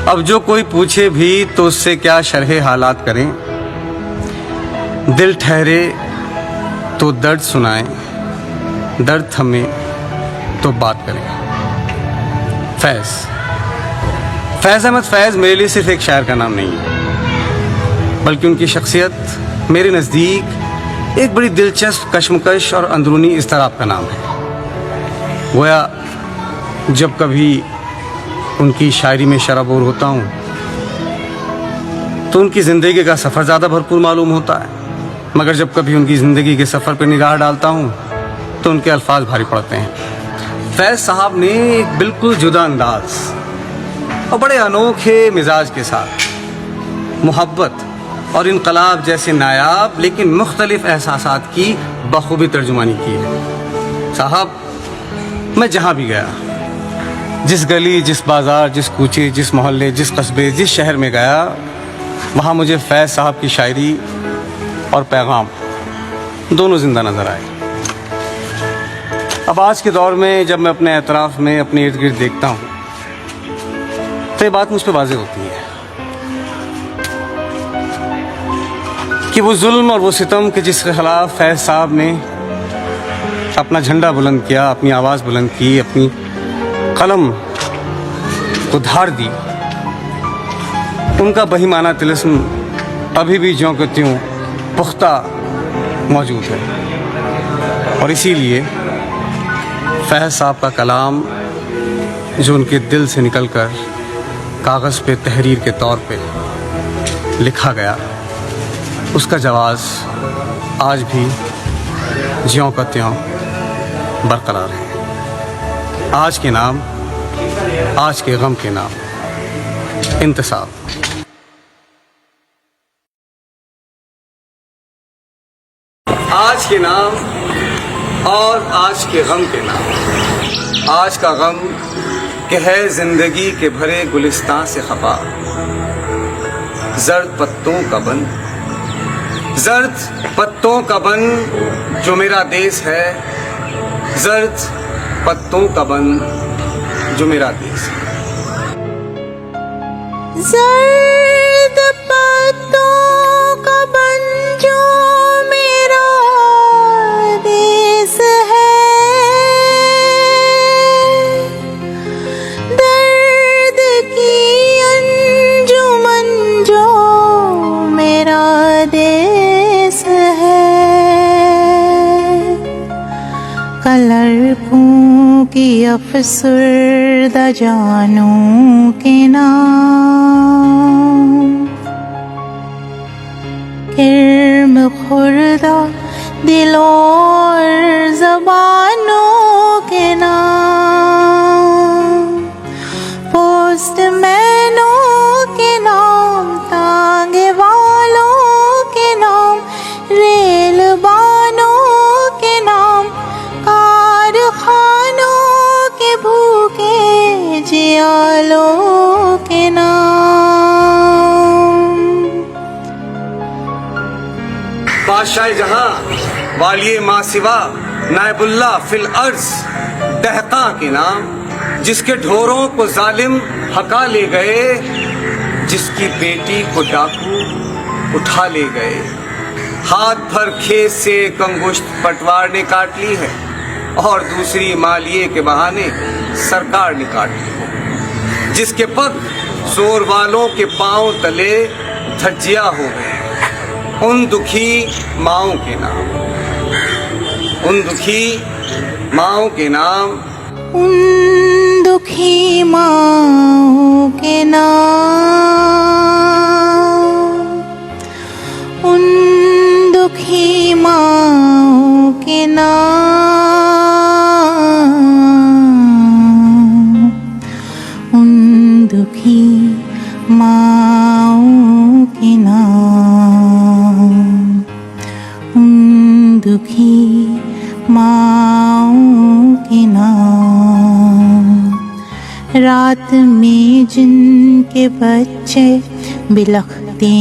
अब जो कोई पूछे भी तो उससे क्या शरहे हालात करें। दिल ठहरे तो दर्द सुनाएं, दर्द थमे तो बात करें। फैज़ अहमद फैज़ मेरे लिए सिर्फ एक शायर का नाम नहीं है, बल्कि उनकी शख्सियत मेरे नज़दीक एक बड़ी दिलचस्प कश्मकश और अंदरूनी इज़्तिराब का नाम है। गोया जब कभी उनकी शायरी में शराबोर होता हूँ तो उनकी ज़िंदगी का सफ़र ज़्यादा भरपूर मालूम होता है, मगर जब कभी उनकी ज़िंदगी के सफ़र पर निगाह डालता हूँ तो उनके अल्फाज भारी पड़ते हैं। फैज़ साहब ने एक बिल्कुल जुदा अंदाज़ और बड़े अनोखे मिजाज के साथ मोहब्बत और इनकलाब जैसे नायाब लेकिन मुख्तलिफ एहसासात की बखूबी तर्जुमानी की है। साहब, मैं जहाँ भी गया, जिस गली, जिस बाज़ार, जिस कूचे, जिस मोहल्ले, जिस कस्बे, जिस शहर में गया, वहाँ मुझे फैज़ साहब की शायरी और पैगाम दोनों ज़िंदा नज़र आए। अब आज के दौर में जब मैं अपने एतराफ़ में अपने इर्द गिर्द देखता हूँ तो ये बात मुझ पर वाज़ेह होती है कि वो जुल्म और वो सितम के जिसके ख़िलाफ़ फैज़ साहब ने अपना झंडा बुलंद किया, अपनी आवाज़ बुलंद की, अपनी कलम को धार दी, उनका बहिमाना तिलिस्म अभी भी ज्यों के त्यों पुख्ता मौजूद है। और इसीलिए फैज़ साहब का कलाम जो उनके दिल से निकलकर कागज़ पे तहरीर के तौर पे लिखा गया, उसका जवाज़ आज भी ज्यों का त्यों बरकरार है। आज के नाम, आज के गम के नाम, इंतसाब। आज के नाम और आज के गम के नाम। आज का गम कि है जिंदगी के भरे गुलिस्तां से खफा, जर्द पत्तों का बन, जर्द पत्तों का बन जो मेरा देश है, जर्द पत्तों का बन जो मेरा देश है। जर्द पत्तों का बन जो मेरा देश है, दर्द की अंजुमन जो मेरा देश है, कलरकों की अफसरदा जानों के नाम, किर्म खुर्दा दिल और ज़बानों के नाम, पोस्टमैनों के नाम, तांगे वालों के नाम, रेलबानों के नाम, कारखानों के भूखे जियालों के नाम। बादशाह जहां वालिए मासिवा नायबुल्ला फिल अर्ज दहका के नाम, जिसके ढोरों को जालिम हका ले गए, जिसकी बेटी को डाकू उठा ले गए, हाथ भर खेत से एक अंगुश्त पटवार ने काट ली है और दूसरी मालिये के बहाने सरकार ने काट ली है, जिसके पग जोर वालों के पांव तले धज्जिया हो गए, उन दुखी माओं के नाम, उन दुखी माओं के नाम, उन दुखी माओं के नाम, उन दुखी माओं के नाम, उन दुखी माओं के नाम, उन दुखी माओं के नाम। रात में जिनके बच्चे बिलखते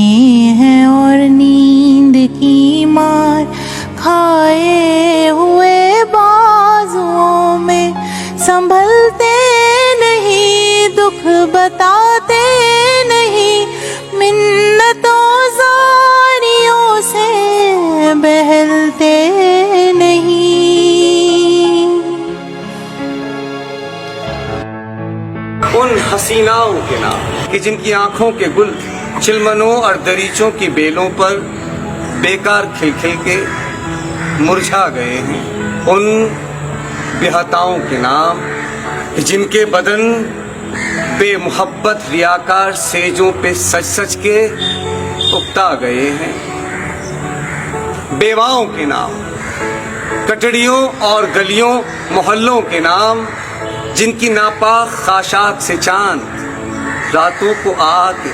हैं और नींद की मार खाए हुए बाजुओं में संभलते नहीं, दुख बताते बेवाओं के नाम कि जिनकी आंखों के गुल चिलमनों और दरीचों की बेलों पर बेकार खिल खिल के मुरझा गए हैं। उन बेहताओं के नाम कि जिनके बदन बेमुहब्बत रियाकार सेजों पे सच सच के उकता गए हैं। बेवाओं के नाम कटड़ियों और गलियों मोहल्लों के नाम जिनकी नापाक खाशाक से चांद रातों को आके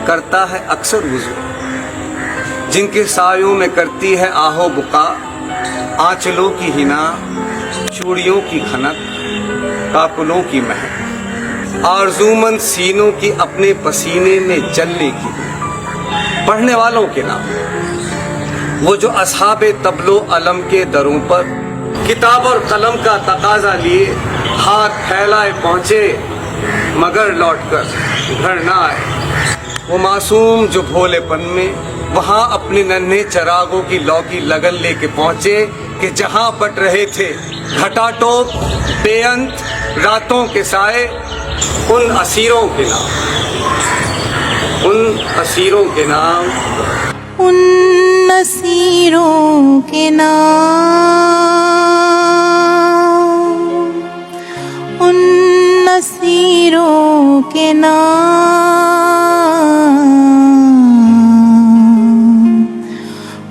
करता है अक्सर वुज़ू, जिनके सायों में करती है आहो बुका आंचलों की हिना, चूड़ियों की खनक, काकुलों की महक, आरज़ूमंद सीनों की अपने पसीने में जलने की। पढ़ने वालों के नाम वो जो असहाबे तबलो अलम के दरों पर किताब और कलम का तकाजा लिए हाथ फैलाए पहुंचे मगर लौटकर घर ना आए। वो मासूम जो भोलेपन में वहां अपने नन्हे चरागों की लौकी लगन लेके पहुंचे कि जहां बट रहे थे घटाटोप बेअंत रातों के साए। उन असीरों के नाम, उन असीरों के नाम, उन नसीरों के नाम, उन नसीरों के नाम,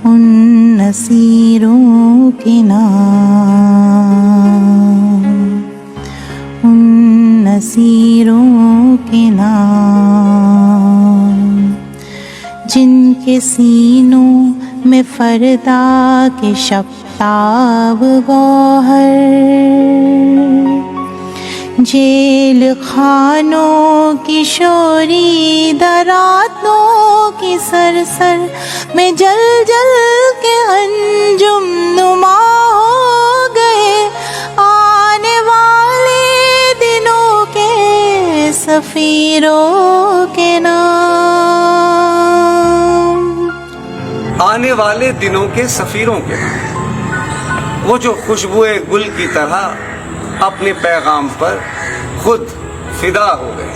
उन नसीरों के नाम, उन नसीरों के नाम, जिनके सीनों में फरदा के शफ्ताब गौहर, जेल खानों की शोरी दरातों की सरसर में जल जल के अंजुम नुमा हो गए। आने वाले दिनों के सफीरों के नाम, आने वाले दिनों के सफीरों के नाम, वो जो खुशबुए गुल की तरह अपने पैगाम पर खुद फिदा हो गए।